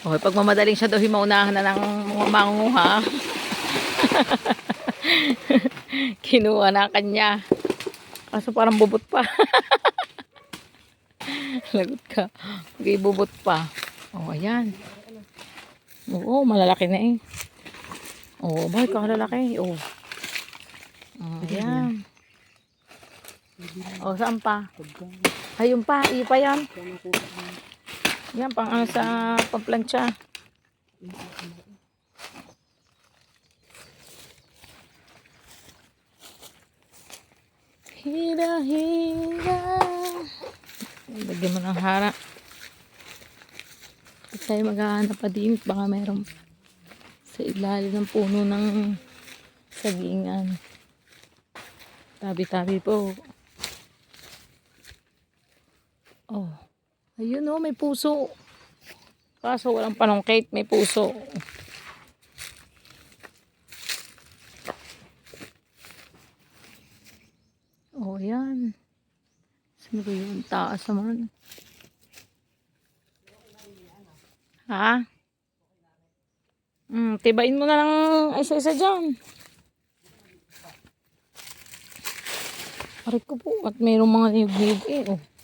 Oh, pag mamadaling siya daw, maunahan na ng mga manguha. Kinuha na kanya. Kaso parang bubot pa. Lagot ka. Okay, bubot pa. Oh, ayan. Oo, malalaki na eh. Oo, bakit ka lalaki? Oo. Oh, ayan. Oh, saan pa? Ayun pa, pa yan. Yan, pang ano sa pamplansya. Hira, hira. Lagyan mo ng hara. At tayo maghahanap pa din. Baka mayroong sa ilalim ng puno ng sagingan. Tabi-tabi po. Oh. Ayun oh, may puso. Kaso walang panungkit, may puso. Oh, yan. Saan ba yung taas naman? Ha? Tibain mo na lang isa-isa dyan. Aray ko po, at mayroong mga niyog-niyog eh. Oh.